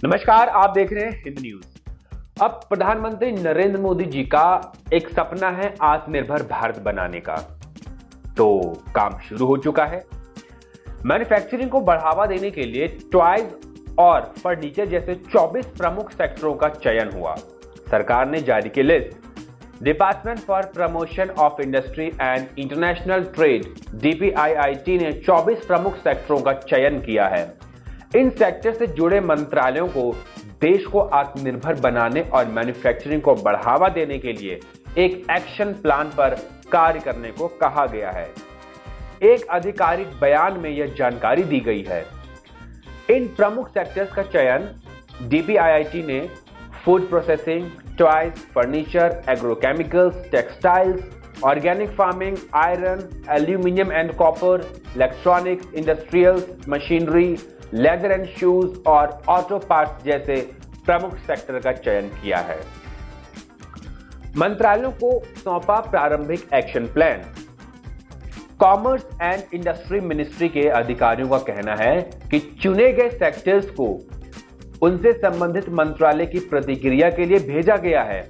नमस्कार, आप देख रहे हैं हिंद न्यूज। अब प्रधानमंत्री नरेंद्र मोदी जी का एक सपना है आत्मनिर्भर भारत बनाने का, तो काम शुरू हो चुका है। मैन्युफैक्चरिंग को बढ़ावा देने के लिए टॉयज और फर्नीचर जैसे 24 प्रमुख सेक्टरों का चयन हुआ। सरकार ने जारी की list. Department for promotion of industry and international trade DPIIT ने 24 प्रमुख सेक्टरों का चयन किया है। इन सेक्टर से जुड़े मंत्रालयों को देश को आत्मनिर्भर बनाने और मैन्युफैक्चरिंग को बढ़ावा देने के लिए एक एक्शन प्लान पर कार्य करने को कहा गया है। एक आधिकारिक बयान में यह जानकारी दी गई है। इन प्रमुख सेक्टर्स का चयन DPIIT ने food processing, toys, furniture, agrochemicals, textiles, organic farming, iron, aluminium and copper, electronics, industrial machinery, leather and shoes और ऑटो पार्ट्स जैसे प्रमुख सेक्टर का चयन किया है। मंत्रालयों को सौंपा प्रारंभिक action plan. Commerce and industry ministry के अधिकारियों का कहना है कि चुने गए सेक्टर्स को उनसे संबंधित मंत्रालय की प्रतिक्रिया के लिए भेजा गया है।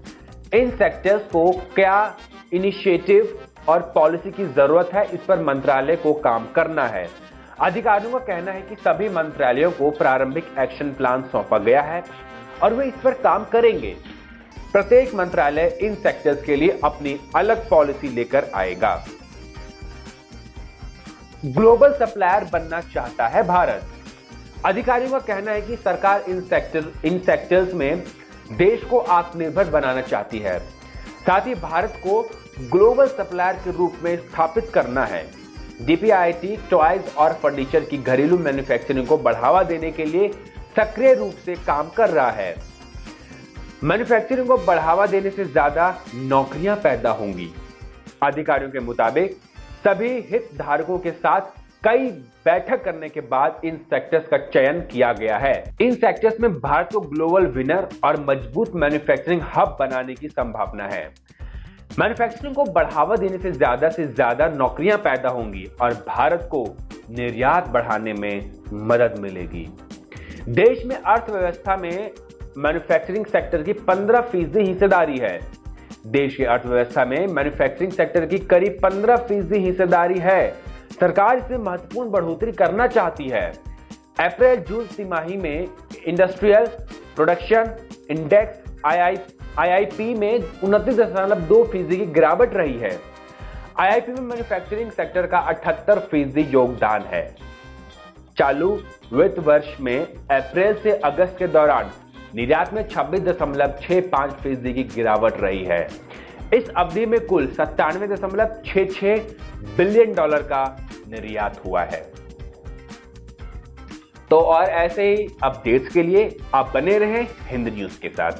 इन सेक्टर्स को क्या इनिशिएटिव और पॉलिसी की जरूरत है, इस पर मंत्रालय को काम करना है। अधिकारियों का कहना है कि सभी मंत्रालयों को प्रारंभिक एक्शन प्लान सौंपा गया है और वे इस पर काम करेंगे। प्रत्येक मंत्रालय इन सेक्टर्स के लिए अपनी अलग पॉलिसी लेकर आएगा। ग्लोबल सप्लायर बनना चाहता है भारत। अधिकारियों का कहना है कि सरकार इन सेक्टर्स में देश को आत्मनिर्भर बनाना चाहती है। साथ ही भारत को ग्लोबल सप्लायर के रूप में स्थापित करना है। DPIIT टॉयज और फर्नीचर की घरेलू मैन्युफैक्चरिंग को बढ़ावा देने के लिए सक्रिय रूप से काम कर रहा है। मैन्युफैक्चरिंग को बढ़ावा देने से ज्यादा नौकरियां पैदा होंगी। अधिकारियों के मुताबिक सभी हितधारकों के साथ कई बैठक करने के बाद इन सेक्टर्स का चयन किया गया है। इन सेक्टर्स में भारत को ग्लोबल विनर और मजबूत मैन्युफैक्चरिंग हब बनाने की संभावना है। मैन्युफैक्चरिंग को बढ़ावा देने से ज्यादा नौकरियां पैदा होंगी और भारत को निर्यात बढ़ाने में मदद मिलेगी। देश में अर्थव्यवस्था में मैन्युफैक्चरिंग सेक्टर की 15% हिस्सेदारी है। देश की अर्थव्यवस्था में मैन्युफैक्चरिंग सेक्टर की करीब 15% हिस्सेदारी है। सरकार इसमें महत्वपूर्ण बढ़ोतरी करना चाहती है। अप्रैल जून तिमाही में इंडस्ट्रियल प्रोडक्शन इंडेक्स IIP में 29.2% की गिरावट रही है। IIP में मैन्युफैक्चरिंग सेक्टर का 78% योगदान है। चालू वित्त वर्ष में अप्रैल से अगस्त के दौरान निर्यात में 26.65% की गिरावट रही है। इस अवधि में कुल $97.66 बिलियन का निर्यात हुआ है। तो और ऐसे ही अपडेट्स के लिए आप बने रहें हिंद न्यूज के साथ।